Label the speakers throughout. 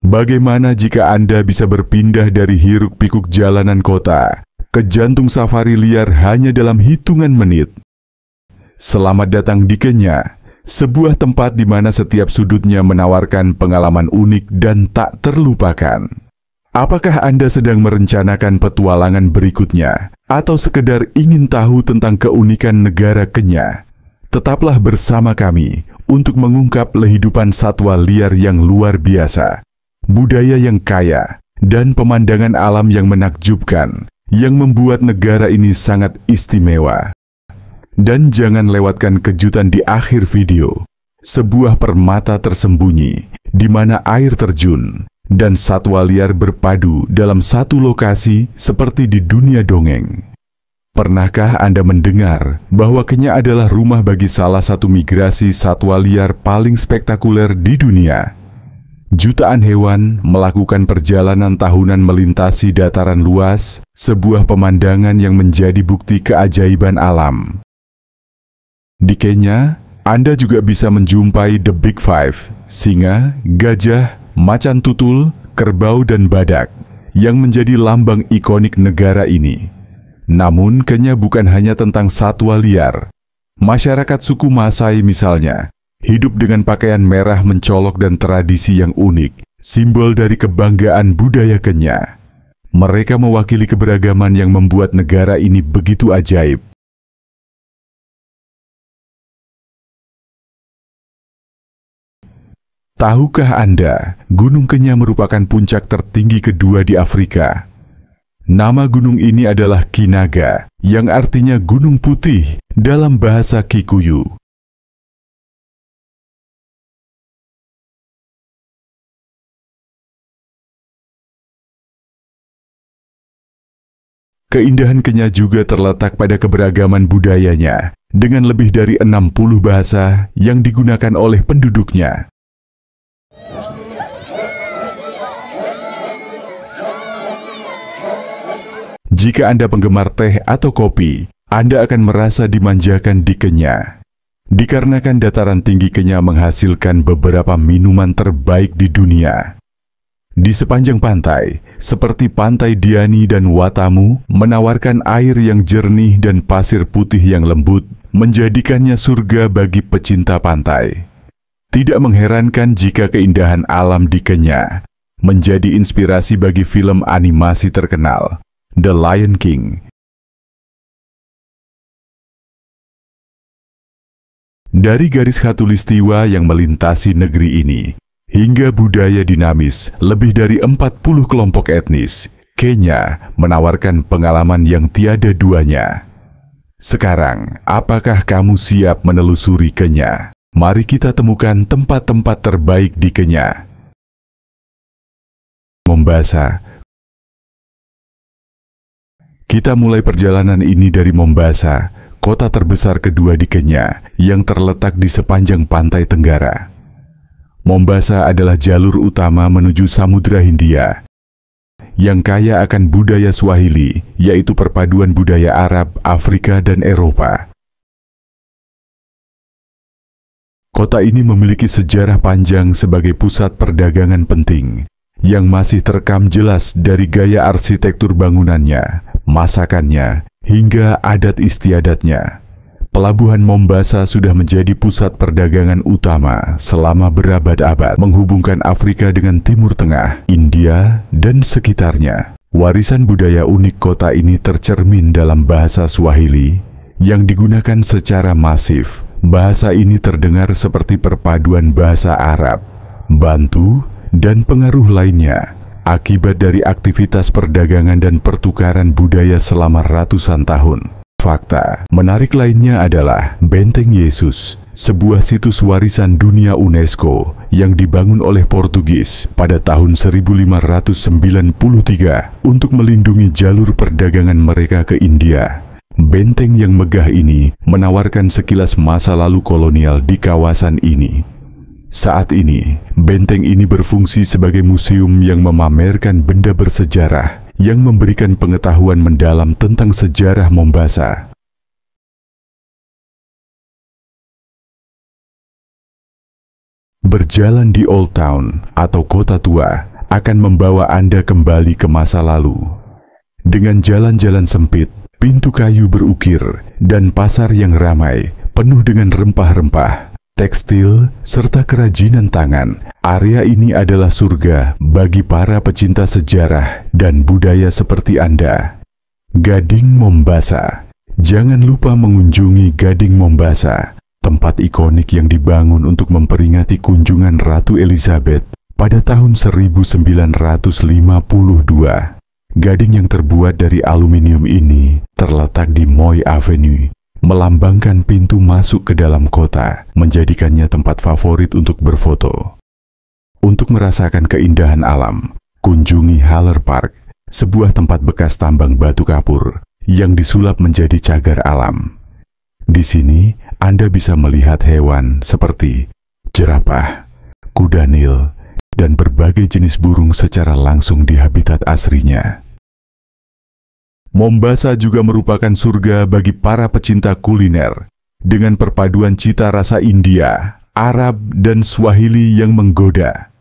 Speaker 1: Bagaimana jika Anda bisa berpindah dari hiruk-pikuk jalanan kota ke jantung safari liar hanya dalam hitungan menit? Selamat datang di Kenya, sebuah tempat di mana setiap sudutnya menawarkan pengalaman unik dan tak terlupakan. Apakah Anda sedang merencanakan petualangan berikutnya atau sekedar ingin tahu tentang keunikan negara Kenya? Tetaplah bersama kami untuk mengungkap kehidupan satwa liar yang luar biasa, budaya yang kaya, dan pemandangan alam yang menakjubkan yang membuat negara ini sangat istimewa. Dan jangan lewatkan kejutan di akhir video, sebuah permata tersembunyi di mana air terjun dan satwa liar berpadu dalam satu lokasi seperti di dunia dongeng. Pernahkah Anda mendengar bahwa Kenya adalah rumah bagi salah satu migrasi satwa liar paling spektakuler di dunia? Jutaan hewan melakukan perjalanan tahunan melintasi dataran luas, sebuah pemandangan yang menjadi bukti keajaiban alam. Di Kenya, Anda juga bisa menjumpai The Big Five, singa, gajah, macan tutul, kerbau, dan badak, yang menjadi lambang ikonik negara ini. Namun, Kenya bukan hanya tentang satwa liar. Masyarakat suku Maasai misalnya, hidup dengan pakaian merah mencolok dan tradisi yang unik, simbol dari kebanggaan budaya Kenya. Mereka mewakili keberagaman yang membuat negara ini begitu ajaib. Tahukah Anda, Gunung Kenya merupakan puncak tertinggi kedua di Afrika? Nama gunung ini adalah Kinaga, yang artinya Gunung Putih dalam bahasa Kikuyu. Keindahan Kenya juga terletak pada keberagaman budayanya, dengan lebih dari 60 bahasa yang digunakan oleh penduduknya. Jika Anda penggemar teh atau kopi, Anda akan merasa dimanjakan di Kenya. Dikarenakan dataran tinggi Kenya menghasilkan beberapa minuman terbaik di dunia. Di sepanjang pantai, seperti Pantai Diani dan Watamu, menawarkan air yang jernih dan pasir putih yang lembut, menjadikannya surga bagi pecinta pantai. Tidak mengherankan jika keindahan alam di Kenya menjadi inspirasi bagi film animasi terkenal, The Lion King. Dari garis khatulistiwa yang melintasi negeri ini, hingga budaya dinamis lebih dari 40 kelompok etnis, Kenya menawarkan pengalaman yang tiada duanya. Sekarang, apakah kamu siap menelusuri Kenya? Mari kita temukan tempat-tempat terbaik di Kenya. Mombasa. Kita mulai perjalanan ini dari Mombasa, kota terbesar kedua di Kenya, yang terletak di sepanjang pantai Tenggara. Mombasa adalah jalur utama menuju Samudra Hindia, yang kaya akan budaya Swahili, yaitu perpaduan budaya Arab, Afrika, dan Eropa. Kota ini memiliki sejarah panjang sebagai pusat perdagangan penting, yang masih terekam jelas dari gaya arsitektur bangunannya, masakannya, hingga adat istiadatnya. Pelabuhan Mombasa sudah menjadi pusat perdagangan utama selama berabad-abad, menghubungkan Afrika dengan Timur Tengah, India, dan sekitarnya. Warisan budaya unik kota ini tercermin dalam bahasa Swahili yang digunakan secara masif. Bahasa ini terdengar seperti perpaduan bahasa Arab, Bantu, dan pengaruh lainnya, akibat dari aktivitas perdagangan dan pertukaran budaya selama ratusan tahun. Fakta menarik lainnya adalah Benteng Yesus, sebuah situs warisan dunia UNESCO yang dibangun oleh Portugis pada tahun 1593 untuk melindungi jalur perdagangan mereka ke India. Benteng yang megah ini menawarkan sekilas masa lalu kolonial di kawasan ini. Saat ini, benteng ini berfungsi sebagai museum yang memamerkan benda bersejarah yang memberikan pengetahuan mendalam tentang sejarah Mombasa. Berjalan di Old Town atau Kota Tua akan membawa Anda kembali ke masa lalu. Dengan jalan-jalan sempit, pintu kayu berukir, dan pasar yang ramai, penuh dengan rempah-rempah, tekstil, serta kerajinan tangan, area ini adalah surga bagi para pecinta sejarah dan budaya seperti Anda. Gading Mombasa. Jangan lupa mengunjungi Gading Mombasa, tempat ikonik yang dibangun untuk memperingati kunjungan Ratu Elizabeth pada tahun 1952. Gading yang terbuat dari aluminium ini terletak di Moy Avenue, melambangkan pintu masuk ke dalam kota, menjadikannya tempat favorit untuk berfoto. Untuk merasakan keindahan alam, kunjungi Haller Park, sebuah tempat bekas tambang batu kapur yang disulap menjadi cagar alam. Di sini, Anda bisa melihat hewan seperti jerapah, kuda Nil, dan berbagai jenis burung secara langsung di habitat aslinya. Mombasa juga merupakan surga bagi para pecinta kuliner, dengan perpaduan cita rasa India, Arab, dan Swahili yang menggoda.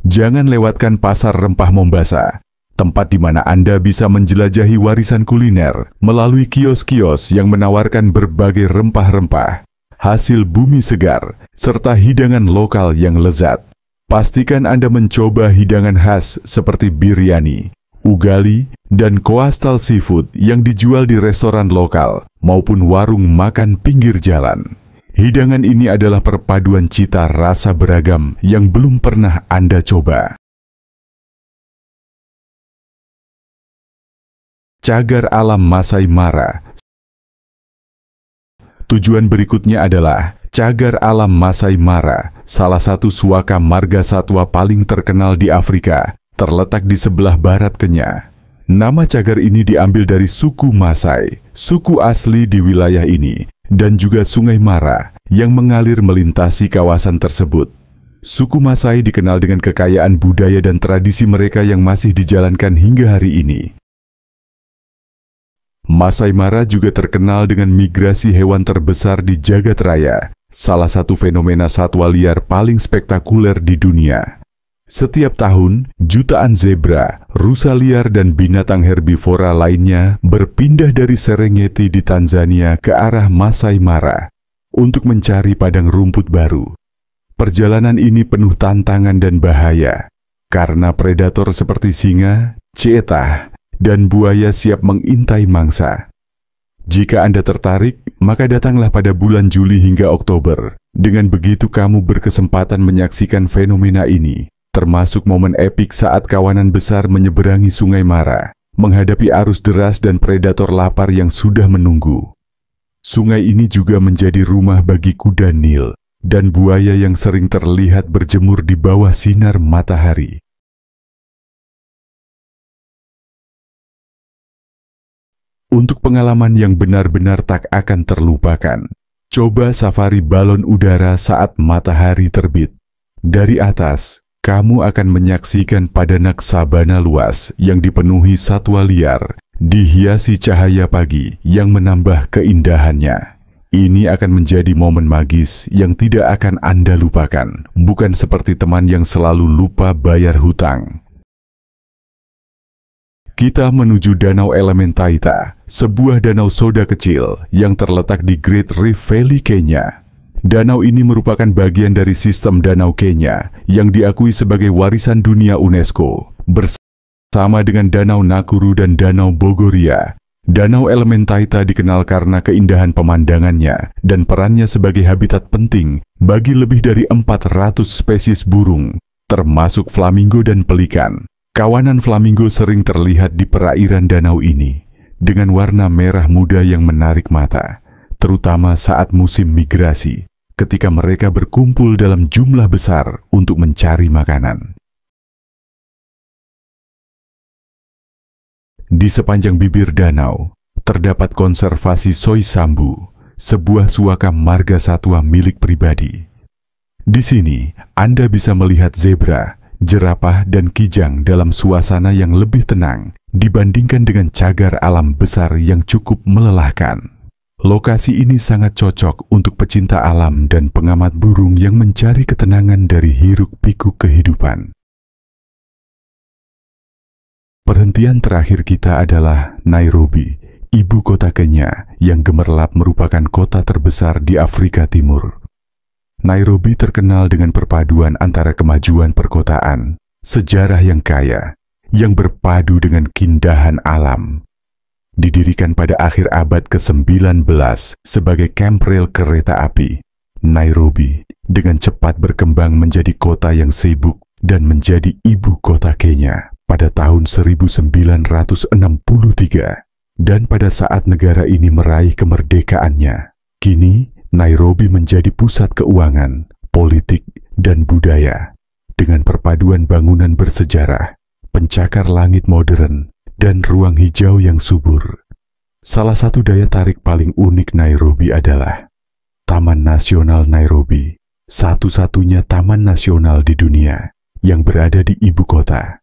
Speaker 1: Jangan lewatkan Pasar Rempah Mombasa, tempat di mana Anda bisa menjelajahi warisan kuliner melalui kios-kios yang menawarkan berbagai rempah-rempah, hasil bumi segar, serta hidangan lokal yang lezat. Pastikan Anda mencoba hidangan khas seperti biryani, ugali, dan coastal seafood yang dijual di restoran lokal maupun warung makan pinggir jalan. Hidangan ini adalah perpaduan cita rasa beragam yang belum pernah Anda coba. Cagar alam Masai Mara. Tujuan berikutnya adalah Cagar Alam Masai Mara, salah satu suaka marga satwa paling terkenal di Afrika, terletak di sebelah barat Kenya. Nama cagar ini diambil dari suku Masai, suku asli di wilayah ini, dan juga Sungai Mara yang mengalir melintasi kawasan tersebut. Suku Masai dikenal dengan kekayaan budaya dan tradisi mereka yang masih dijalankan hingga hari ini. Masai Mara juga terkenal dengan migrasi hewan terbesar di jagat raya, salah satu fenomena satwa liar paling spektakuler di dunia. Setiap tahun, jutaan zebra, rusa liar dan binatang herbivora lainnya berpindah dari Serengeti di Tanzania ke arah Masai Mara untuk mencari padang rumput baru. Perjalanan ini penuh tantangan dan bahaya, karena predator seperti singa, cheetah, dan buaya siap mengintai mangsa. Jika Anda tertarik, maka datanglah pada bulan Juli hingga Oktober. Dengan begitu kamu berkesempatan menyaksikan fenomena ini, termasuk momen epik saat kawanan besar menyeberangi Sungai Mara, menghadapi arus deras dan predator lapar yang sudah menunggu. Sungai ini juga menjadi rumah bagi kuda Nil dan buaya yang sering terlihat berjemur di bawah sinar matahari. Untuk pengalaman yang benar-benar tak akan terlupakan, coba safari balon udara saat matahari terbit. Dari atas, kamu akan menyaksikan padanak sabana luas yang dipenuhi satwa liar, dihiasi cahaya pagi yang menambah keindahannya. Ini akan menjadi momen magis yang tidak akan Anda lupakan, bukan seperti teman yang selalu lupa bayar hutang. Kita menuju Danau Elementaita, sebuah danau soda kecil yang terletak di Great Rift Valley, Kenya. Danau ini merupakan bagian dari sistem danau Kenya yang diakui sebagai warisan dunia UNESCO, bersama dengan Danau Nakuru dan Danau Bogoria. Danau Elementaita dikenal karena keindahan pemandangannya dan perannya sebagai habitat penting bagi lebih dari 400 spesies burung, termasuk flamingo dan pelikan. Kawanan flamingo sering terlihat di perairan danau ini, dengan warna merah muda yang menarik mata, terutama saat musim migrasi, ketika mereka berkumpul dalam jumlah besar untuk mencari makanan. Di sepanjang bibir danau, terdapat konservasi Soi Sambu, sebuah suaka marga satwa milik pribadi. Di sini, Anda bisa melihat zebra, jerapah, dan kijang dalam suasana yang lebih tenang dibandingkan dengan cagar alam besar yang cukup melelahkan. Lokasi ini sangat cocok untuk pecinta alam dan pengamat burung yang mencari ketenangan dari hiruk-pikuk kehidupan. Perhentian terakhir kita adalah Nairobi, ibu kota Kenya yang gemerlap merupakan kota terbesar di Afrika Timur. Nairobi terkenal dengan perpaduan antara kemajuan perkotaan, sejarah yang kaya, yang berpadu dengan keindahan alam. Didirikan pada akhir abad ke-19 sebagai kamp rel kereta api, Nairobi dengan cepat berkembang menjadi kota yang sibuk dan menjadi ibu kota Kenya pada tahun 1963. Dan pada saat negara ini meraih kemerdekaannya, kini Nairobi menjadi pusat keuangan, politik, dan budaya dengan perpaduan bangunan bersejarah, pencakar langit modern, dan ruang hijau yang subur. Salah satu daya tarik paling unik Nairobi adalah Taman Nasional Nairobi, satu-satunya taman nasional di dunia yang berada di ibu kota.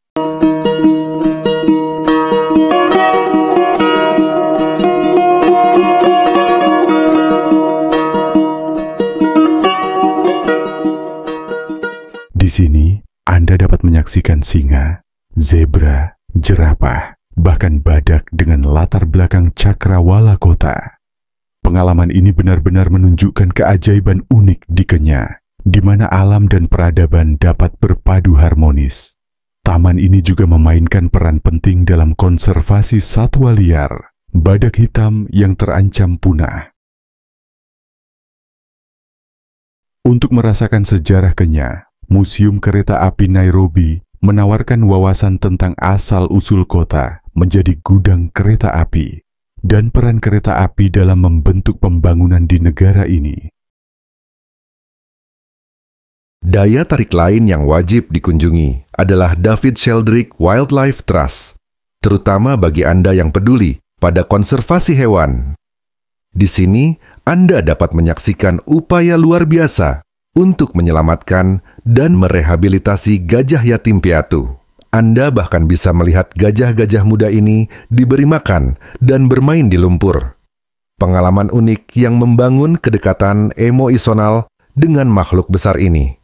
Speaker 1: Di sini, Anda dapat menyaksikan singa, zebra, jerapah, bahkan badak dengan latar belakang cakrawala kota. Pengalaman ini benar-benar menunjukkan keajaiban unik di Kenya, di mana alam dan peradaban dapat berpadu harmonis. Taman ini juga memainkan peran penting dalam konservasi satwa liar, badak hitam yang terancam punah. Untuk merasakan sejarah Kenya, Museum Kereta Api Nairobi menawarkan wawasan tentang asal-usul kota menjadi gudang kereta api dan peran kereta api dalam membentuk pembangunan di negara ini.
Speaker 2: Daya tarik lain yang wajib dikunjungi adalah David Sheldrick Wildlife Trust, terutama bagi Anda yang peduli pada konservasi hewan. Di sini, Anda dapat menyaksikan upaya luar biasa untuk menyelamatkan dan merehabilitasi gajah yatim piatu. Anda bahkan bisa melihat gajah-gajah muda ini diberi makan dan bermain di lumpur. Pengalaman unik yang membangun kedekatan emosional dengan makhluk besar ini.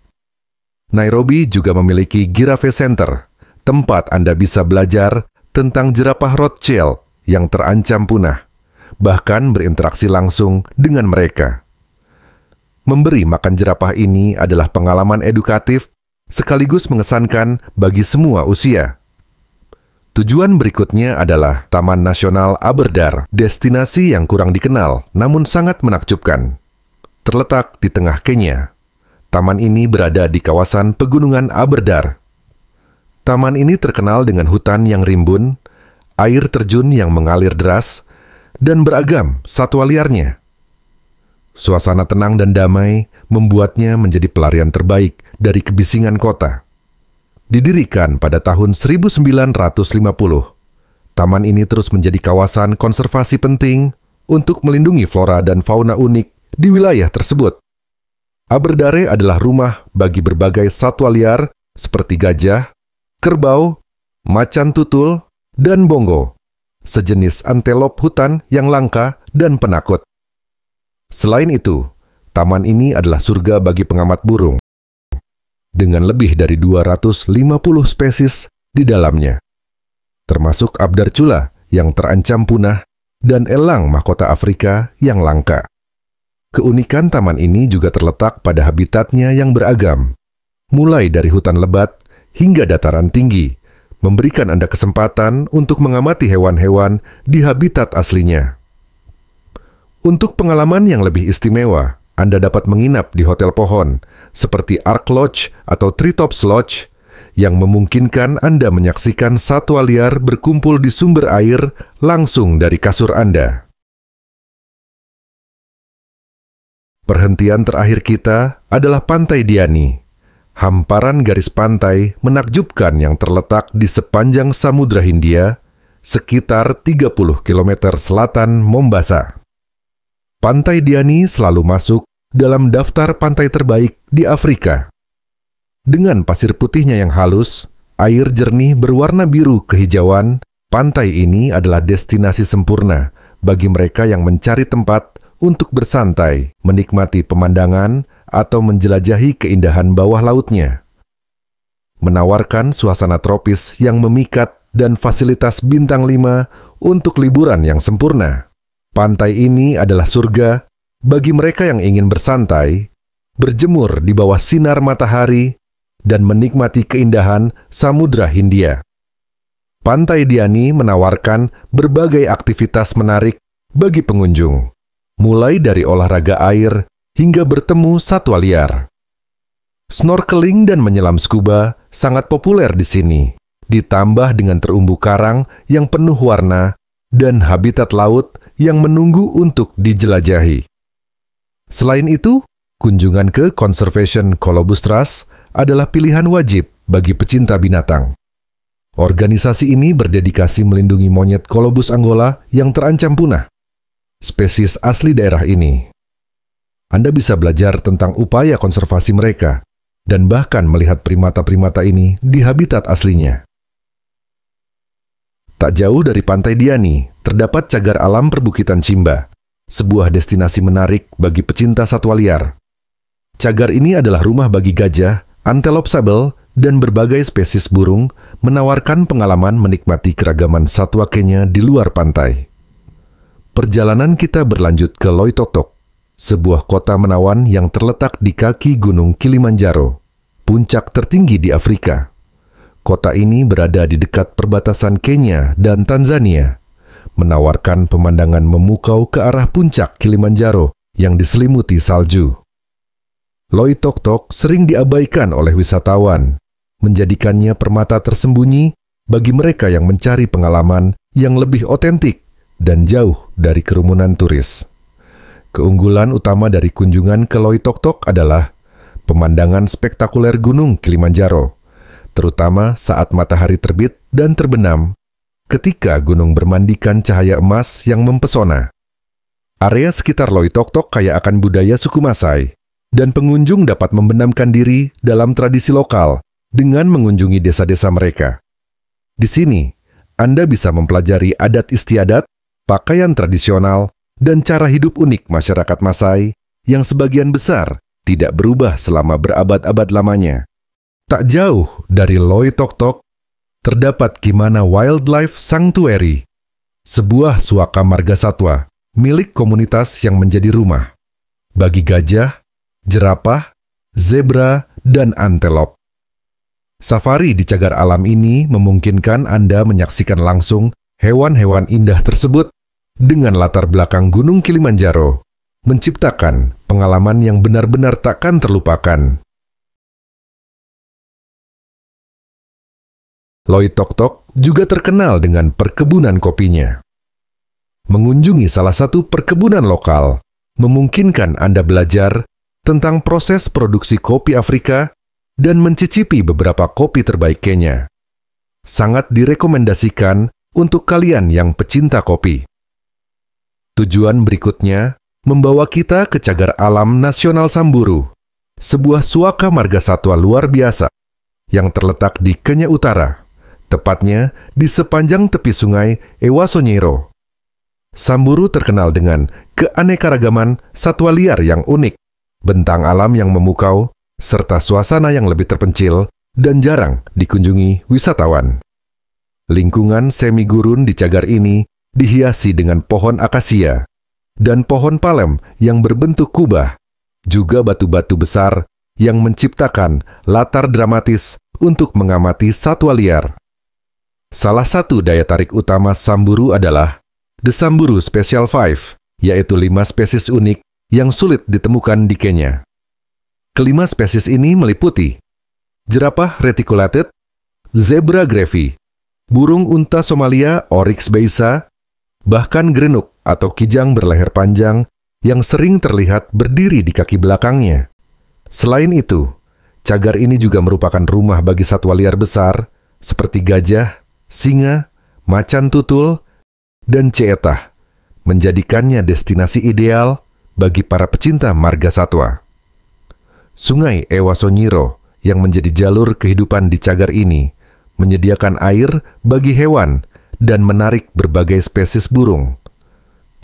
Speaker 2: Nairobi juga memiliki Giraffe Center, tempat Anda bisa belajar tentang jerapah Rothschild yang terancam punah, bahkan berinteraksi langsung dengan mereka. Memberi makan jerapah ini adalah pengalaman edukatif sekaligus mengesankan bagi semua usia. Tujuan berikutnya adalah Taman Nasional Aberdare, destinasi yang kurang dikenal namun sangat menakjubkan. Terletak di tengah Kenya, taman ini berada di kawasan pegunungan Aberdare. Taman ini terkenal dengan hutan yang rimbun, air terjun yang mengalir deras, dan beragam satwa liarnya. Suasana tenang dan damai membuatnya menjadi pelarian terbaik dari kebisingan kota. Didirikan pada tahun 1950, taman ini terus menjadi kawasan konservasi penting untuk melindungi flora dan fauna unik di wilayah tersebut. Aberdare adalah rumah bagi berbagai satwa liar seperti gajah, kerbau, macan tutul, dan bongo, sejenis antelop hutan yang langka dan penakut. Selain itu, taman ini adalah surga bagi pengamat burung, dengan lebih dari 250 spesies di dalamnya, termasuk abdarcula yang terancam punah dan elang mahkota Afrika yang langka. Keunikan taman ini juga terletak pada habitatnya yang beragam, mulai dari hutan lebat hingga dataran tinggi, memberikan Anda kesempatan untuk mengamati hewan-hewan di habitat aslinya. Untuk pengalaman yang lebih istimewa, Anda dapat menginap di hotel pohon, seperti Ark Lodge atau Treetops Lodge, yang memungkinkan Anda menyaksikan satwa liar berkumpul di sumber air langsung dari kasur Anda. Perhentian terakhir kita adalah Pantai Diani, hamparan garis pantai menakjubkan yang terletak di sepanjang Samudra Hindia, sekitar 30 km selatan Mombasa. Pantai Diani selalu masuk dalam daftar pantai terbaik di Afrika. Dengan pasir putihnya yang halus, air jernih berwarna biru kehijauan, pantai ini adalah destinasi sempurna bagi mereka yang mencari tempat untuk bersantai, menikmati pemandangan, atau menjelajahi keindahan bawah lautnya. Menawarkan suasana tropis yang memikat dan fasilitas bintang 5 untuk liburan yang sempurna. Pantai ini adalah surga bagi mereka yang ingin bersantai, berjemur di bawah sinar matahari, dan menikmati keindahan Samudra Hindia. Pantai Diani menawarkan berbagai aktivitas menarik bagi pengunjung, mulai dari olahraga air hingga bertemu satwa liar. Snorkeling dan menyelam scuba sangat populer di sini, ditambah dengan terumbu karang yang penuh warna dan habitat laut yang menunggu untuk dijelajahi. Selain itu, kunjungan ke Conservation Colobus Trust adalah pilihan wajib bagi pecinta binatang. Organisasi ini berdedikasi melindungi monyet Colobus Angola yang terancam punah. Spesies asli daerah ini. Anda bisa belajar tentang upaya konservasi mereka dan bahkan melihat primata-primata ini di habitat aslinya. Tak jauh dari Pantai Diani, terdapat cagar alam perbukitan Chimba, sebuah destinasi menarik bagi pecinta satwa liar. Cagar ini adalah rumah bagi gajah, antelop sable, dan berbagai spesies burung, menawarkan pengalaman menikmati keragaman satwa Kenya di luar pantai. Perjalanan kita berlanjut ke Loitotok, sebuah kota menawan yang terletak di kaki Gunung Kilimanjaro, puncak tertinggi di Afrika. Kota ini berada di dekat perbatasan Kenya dan Tanzania, menawarkan pemandangan memukau ke arah puncak Kilimanjaro yang diselimuti salju. Loitoktok sering diabaikan oleh wisatawan, menjadikannya permata tersembunyi bagi mereka yang mencari pengalaman yang lebih otentik dan jauh dari kerumunan turis. Keunggulan utama dari kunjungan ke Loitoktok adalah pemandangan spektakuler Gunung Kilimanjaro, terutama saat matahari terbit dan terbenam, ketika gunung bermandikan cahaya emas yang mempesona. Area sekitar Loitoktok kaya akan budaya suku Masai, dan pengunjung dapat membenamkan diri dalam tradisi lokal dengan mengunjungi desa-desa mereka. Di sini, Anda bisa mempelajari adat istiadat, pakaian tradisional, dan cara hidup unik masyarakat Masai yang sebagian besar tidak berubah selama berabad-abad lamanya. Tak jauh dari Loitoktok, terdapat Kimana Wildlife Sanctuary, sebuah suaka marga satwa milik komunitas yang menjadi rumah bagi gajah, jerapah, zebra, dan antelop. Safari di cagar alam ini memungkinkan Anda menyaksikan langsung hewan-hewan indah tersebut dengan latar belakang Gunung Kilimanjaro, menciptakan pengalaman yang benar-benar takkan terlupakan. Loitoktok juga terkenal dengan perkebunan kopinya. Mengunjungi salah satu perkebunan lokal memungkinkan Anda belajar tentang proses produksi kopi Afrika dan mencicipi beberapa kopi terbaik Kenya. Sangat direkomendasikan untuk kalian yang pecinta kopi. Tujuan berikutnya membawa kita ke Cagar Alam Nasional Samburu, sebuah suaka marga satwa luar biasa yang terletak di Kenya Utara, tepatnya di sepanjang tepi sungai Ewasonyiro. Samburu terkenal dengan keanekaragaman satwa liar yang unik, bentang alam yang memukau, serta suasana yang lebih terpencil dan jarang dikunjungi wisatawan. Lingkungan semi gurun di cagar ini dihiasi dengan pohon akasia dan pohon palem yang berbentuk kubah, juga batu-batu besar yang menciptakan latar dramatis untuk mengamati satwa liar. Salah satu daya tarik utama Samburu adalah The Samburu Special 5, yaitu 5 spesies unik yang sulit ditemukan di Kenya. Kelima spesies ini meliputi jerapah reticulated, zebra grevi, burung unta Somalia Oryx beisa, bahkan gerenuk atau kijang berleher panjang yang sering terlihat berdiri di kaki belakangnya. Selain itu, cagar ini juga merupakan rumah bagi satwa liar besar seperti gajah, singa, macan tutul, dan ceetah, menjadikannya destinasi ideal bagi para pecinta marga satwa. Sungai Ewasonyiro yang menjadi jalur kehidupan di cagar ini menyediakan air bagi hewan dan menarik berbagai spesies burung.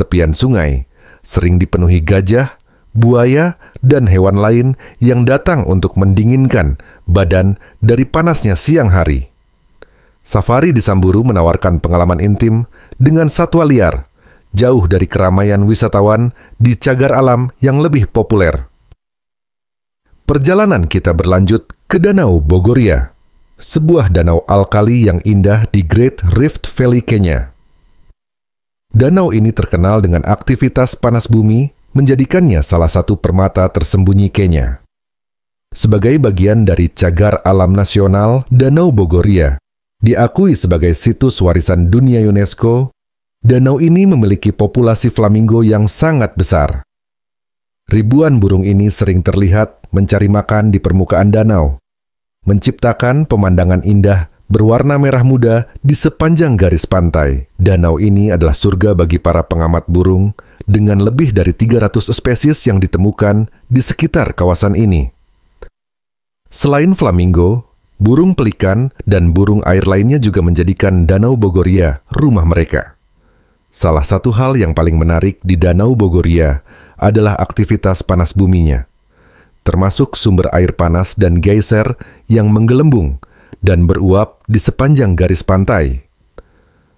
Speaker 2: Tepian sungai sering dipenuhi gajah, buaya, dan hewan lain yang datang untuk mendinginkan badan dari panasnya siang hari. Safari di Samburu menawarkan pengalaman intim dengan satwa liar, jauh dari keramaian wisatawan di cagar alam yang lebih populer. Perjalanan kita berlanjut ke Danau Bogoria, sebuah danau alkali yang indah di Great Rift Valley, Kenya. Danau ini terkenal dengan aktivitas panas bumi, menjadikannya salah satu permata tersembunyi Kenya. Sebagai bagian dari cagar alam nasional, Danau Bogoria diakui sebagai situs warisan dunia UNESCO. Danau ini memiliki populasi flamingo yang sangat besar. Ribuan burung ini sering terlihat mencari makan di permukaan danau, menciptakan pemandangan indah berwarna merah muda di sepanjang garis pantai. Danau ini adalah surga bagi para pengamat burung dengan lebih dari 300 spesies yang ditemukan di sekitar kawasan ini. Selain flamingo, burung pelikan dan burung air lainnya juga menjadikan Danau Bogoria rumah mereka. Salah satu hal yang paling menarik di Danau Bogoria adalah aktivitas panas buminya, termasuk sumber air panas dan geyser yang menggelembung dan beruap di sepanjang garis pantai.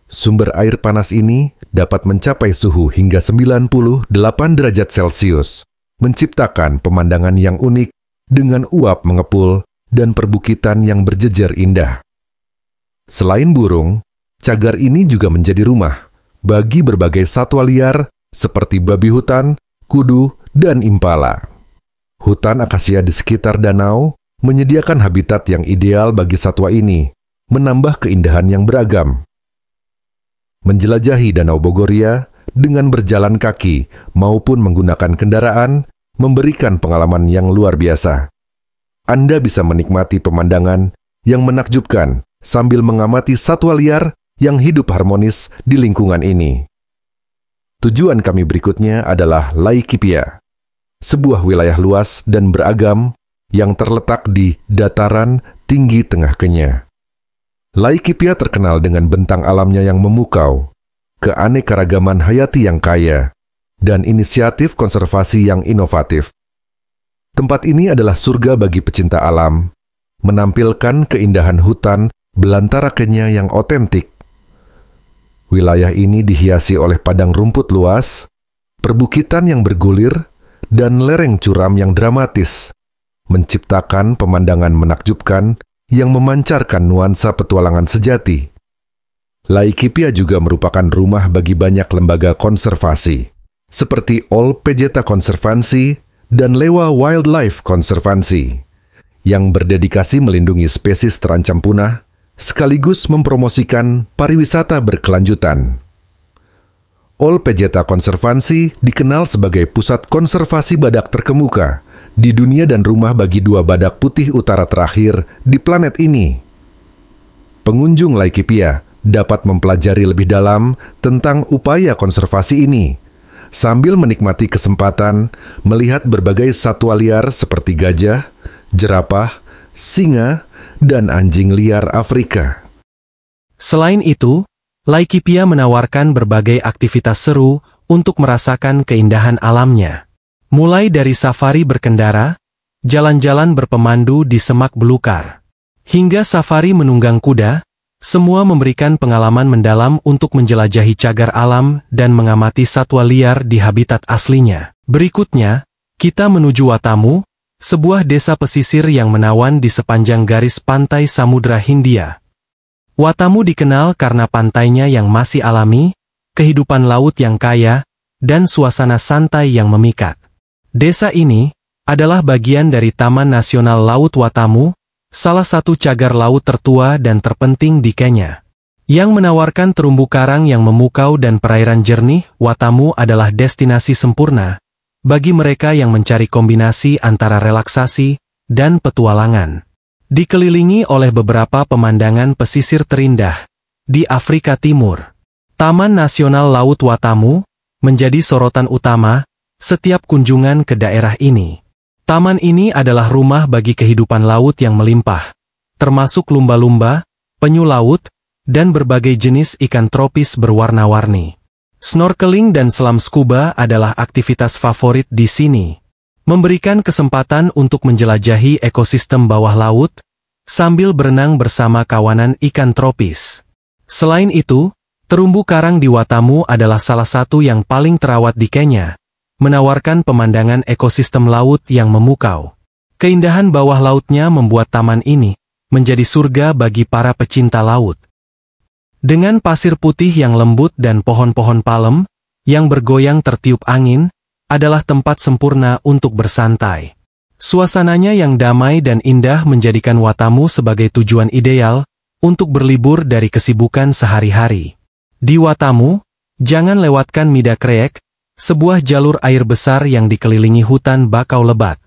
Speaker 2: Sumber air panas ini dapat mencapai suhu hingga 98 derajat Celcius, menciptakan pemandangan yang unik dengan uap mengepul dan perbukitan yang berjejer indah. Selain burung, cagar ini juga menjadi rumah bagi berbagai satwa liar seperti babi hutan, kudu, dan impala. Hutan akasia di sekitar danau menyediakan habitat yang ideal bagi satwa ini, menambah keindahan yang beragam. Menjelajahi Danau Bogoria dengan berjalan kaki maupun menggunakan kendaraan memberikan pengalaman yang luar biasa. Anda bisa menikmati pemandangan yang menakjubkan sambil mengamati satwa liar yang hidup harmonis di lingkungan ini. Tujuan kami berikutnya adalah Laikipia, sebuah wilayah luas dan beragam yang terletak di dataran tinggi tengah Kenya. Laikipia terkenal dengan bentang alamnya yang memukau, keanekaragaman hayati yang kaya, dan inisiatif konservasi yang inovatif. Tempat ini adalah surga bagi pecinta alam, menampilkan keindahan hutan belantara Kenya yang otentik. Wilayah ini dihiasi oleh padang rumput luas, perbukitan yang bergulir, dan lereng curam yang dramatis, menciptakan pemandangan menakjubkan yang memancarkan nuansa petualangan sejati. Laikipia juga merupakan rumah bagi banyak lembaga konservasi, seperti Ol Pejeta Konservansi dan Lewa Wildlife Konservansi, yang berdedikasi melindungi spesies terancam punah, sekaligus mempromosikan pariwisata berkelanjutan. Ol Pejeta Konservansi dikenal sebagai pusat konservasi badak terkemuka di dunia dan rumah bagi 2 badak putih utara terakhir di planet ini. Pengunjung Laikipia dapat mempelajari lebih dalam tentang upaya konservasi ini, sambil menikmati kesempatan melihat berbagai satwa liar seperti gajah, jerapah, singa, dan anjing liar Afrika.
Speaker 3: Selain itu, Laikipia menawarkan berbagai aktivitas seru untuk merasakan keindahan alamnya. Mulai dari safari berkendara, jalan-jalan berpemandu di semak belukar, hingga safari menunggang kuda, semua memberikan pengalaman mendalam untuk menjelajahi cagar alam dan mengamati satwa liar di habitat aslinya. Berikutnya, kita menuju Watamu, sebuah desa pesisir yang menawan di sepanjang garis pantai Samudra Hindia. Watamu dikenal karena pantainya yang masih alami, kehidupan laut yang kaya, dan suasana santai yang memikat. Desa ini adalah bagian dari Taman Nasional Laut Watamu, salah satu cagar laut tertua dan terpenting di Kenya. Yang menawarkan terumbu karang yang memukau dan perairan jernih, Watamu adalah destinasi sempurna bagi mereka yang mencari kombinasi antara relaksasi dan petualangan. Dikelilingi oleh beberapa pemandangan pesisir terindah di Afrika Timur, Taman Nasional Laut Watamu menjadi sorotan utama setiap kunjungan ke daerah ini. Taman ini adalah rumah bagi kehidupan laut yang melimpah, termasuk lumba-lumba, penyu laut, dan berbagai jenis ikan tropis berwarna-warni. Snorkeling dan selam scuba adalah aktivitas favorit di sini, memberikan kesempatan untuk menjelajahi ekosistem bawah laut, sambil berenang bersama kawanan ikan tropis. Selain itu, terumbu karang di Watamu adalah salah satu yang paling terawat di Kenya, menawarkan pemandangan ekosistem laut yang memukau. Keindahan bawah lautnya membuat taman ini menjadi surga bagi para pecinta laut. Dengan pasir putih yang lembut dan pohon-pohon palem yang bergoyang tertiup angin, adalah tempat sempurna untuk bersantai. Suasananya yang damai dan indah menjadikan Watamu sebagai tujuan ideal untuk berlibur dari kesibukan sehari-hari. Di Watamu, jangan lewatkan Midakreek, sebuah jalur air besar yang dikelilingi hutan bakau lebat.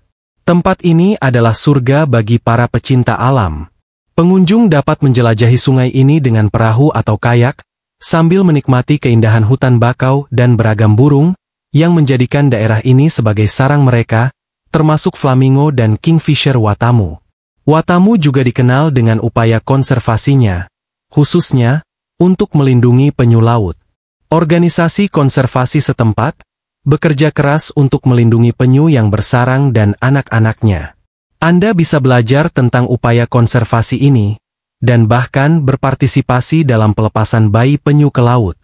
Speaker 3: Tempat ini adalah surga bagi para pecinta alam. Pengunjung dapat menjelajahi sungai ini dengan perahu atau kayak, sambil menikmati keindahan hutan bakau dan beragam burung, yang menjadikan daerah ini sebagai sarang mereka, termasuk flamingo dan kingfisher Watamu. Watamu juga dikenal dengan upaya konservasinya, khususnya untuk melindungi penyu laut. Organisasi konservasi setempat bekerja keras untuk melindungi penyu yang bersarang dan anak-anaknya. Anda bisa belajar tentang upaya konservasi ini, dan bahkan berpartisipasi dalam pelepasan bayi penyu ke laut.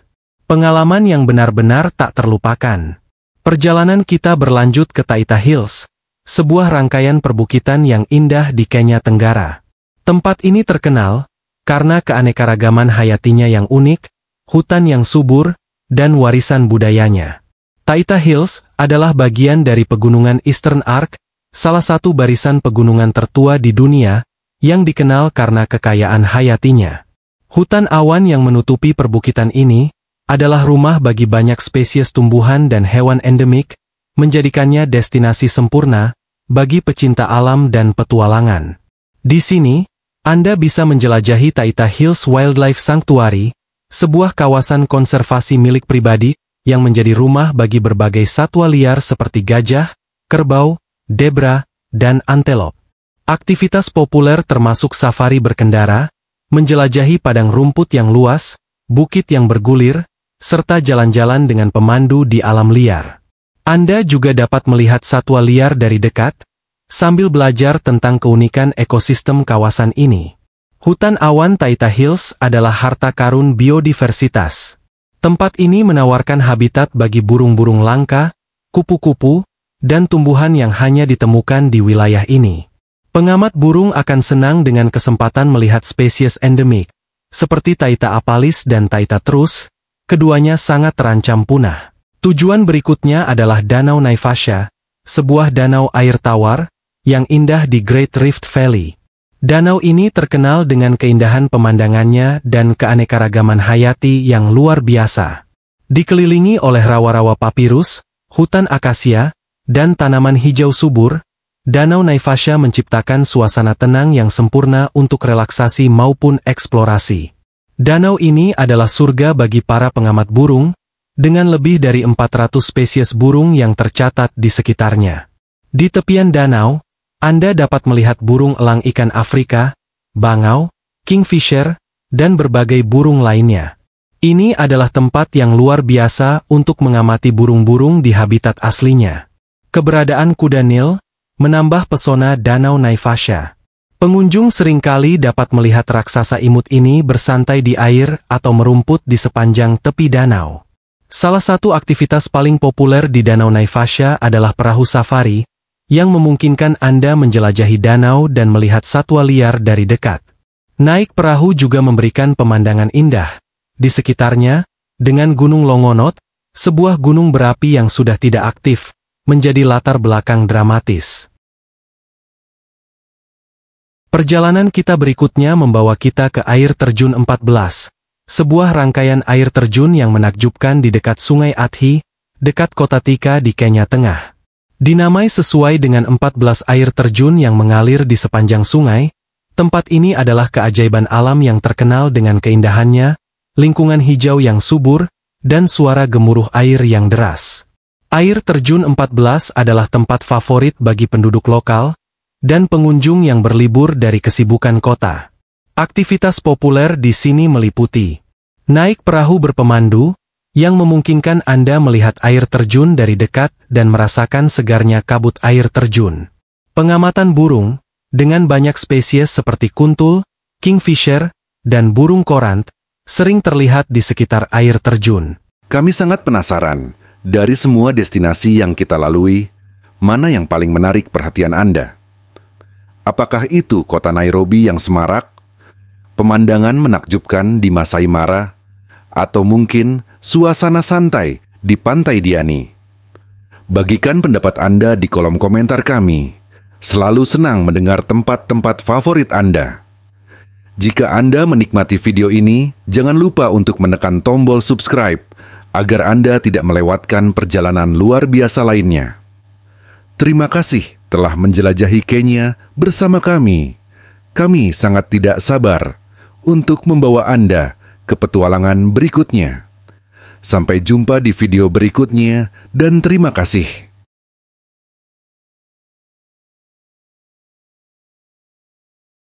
Speaker 3: Pengalaman yang benar-benar tak terlupakan. Perjalanan kita berlanjut ke Taita Hills, sebuah rangkaian perbukitan yang indah di Kenya Tenggara. Tempat ini terkenal karena keanekaragaman hayatinya yang unik, hutan yang subur, dan warisan budayanya. Taita Hills adalah bagian dari pegunungan Eastern Arc, salah satu barisan pegunungan tertua di dunia, yang dikenal karena kekayaan hayatinya. Hutan awan yang menutupi perbukitan ini adalah rumah bagi banyak spesies tumbuhan dan hewan endemik, menjadikannya destinasi sempurna bagi pecinta alam dan petualangan. Di sini, Anda bisa menjelajahi Taita Hills Wildlife Sanctuary, sebuah kawasan konservasi milik pribadi yang menjadi rumah bagi berbagai satwa liar seperti gajah, kerbau, zebra, dan antelop. Aktivitas populer termasuk safari berkendara, menjelajahi padang rumput yang luas, bukit yang bergulir, serta jalan-jalan dengan pemandu di alam liar. Anda juga dapat melihat satwa liar dari dekat, sambil belajar tentang keunikan ekosistem kawasan ini. Hutan awan Taita Hills adalah harta karun biodiversitas. Tempat ini menawarkan habitat bagi burung-burung langka, kupu-kupu, dan tumbuhan yang hanya ditemukan di wilayah ini. Pengamat burung akan senang dengan kesempatan melihat spesies endemik, seperti Taita apalis dan Taita trus. Keduanya sangat terancam punah. Tujuan berikutnya adalah Danau Naivasha, sebuah danau air tawar yang indah di Great Rift Valley. Danau ini terkenal dengan keindahan pemandangannya dan keanekaragaman hayati yang luar biasa. Dikelilingi oleh rawa-rawa papirus, hutan akasia, dan tanaman hijau subur, Danau Naivasha menciptakan suasana tenang yang sempurna untuk relaksasi maupun eksplorasi. Danau ini adalah surga bagi para pengamat burung, dengan lebih dari 400 spesies burung yang tercatat di sekitarnya. Di tepian danau, Anda dapat melihat burung elang ikan Afrika, bangau, kingfisher, dan berbagai burung lainnya. Ini adalah tempat yang luar biasa untuk mengamati burung-burung di habitat aslinya. Keberadaan kuda Nil menambah pesona Danau Naivasha. Pengunjung seringkali dapat melihat raksasa imut ini bersantai di air atau merumput di sepanjang tepi danau. Salah satu aktivitas paling populer di Danau Naivasha adalah perahu safari, yang memungkinkan Anda menjelajahi danau dan melihat satwa liar dari dekat. Naik perahu juga memberikan pemandangan indah di sekitarnya, dengan Gunung Longonot, sebuah gunung berapi yang sudah tidak aktif, menjadi latar belakang dramatis. Perjalanan kita berikutnya membawa kita ke air terjun 14, sebuah rangkaian air terjun yang menakjubkan di dekat Sungai Athi, dekat kota Thika di Kenya Tengah. Dinamai sesuai dengan 14 air terjun yang mengalir di sepanjang sungai, tempat ini adalah keajaiban alam yang terkenal dengan keindahannya, lingkungan hijau yang subur, dan suara gemuruh air yang deras. Air terjun 14 adalah tempat favorit bagi penduduk lokal, dan pengunjung yang berlibur dari kesibukan kota. Aktivitas populer di sini meliputi naik perahu berpemandu, yang memungkinkan Anda melihat air terjun dari dekat dan merasakan segarnya kabut air terjun. Pengamatan burung, dengan banyak spesies seperti kuntul, kingfisher, dan burung korant, sering terlihat di sekitar air terjun.
Speaker 2: Kami sangat penasaran, dari semua destinasi yang kita lalui, mana yang paling menarik perhatian Anda? Apakah itu kota Nairobi yang semarak, pemandangan menakjubkan di Masai Mara, atau mungkin suasana santai di Pantai Diani? Bagikan pendapat Anda di kolom komentar kami. Selalu senang mendengar tempat-tempat favorit Anda. Jika Anda menikmati video ini, jangan lupa untuk menekan tombol subscribe agar Anda tidak melewatkan perjalanan luar biasa lainnya. Terima kasih telah menjelajahi Kenya bersama kami. Kami sangat tidak sabar untuk membawa Anda ke petualangan berikutnya. Sampai jumpa di video berikutnya dan terima kasih.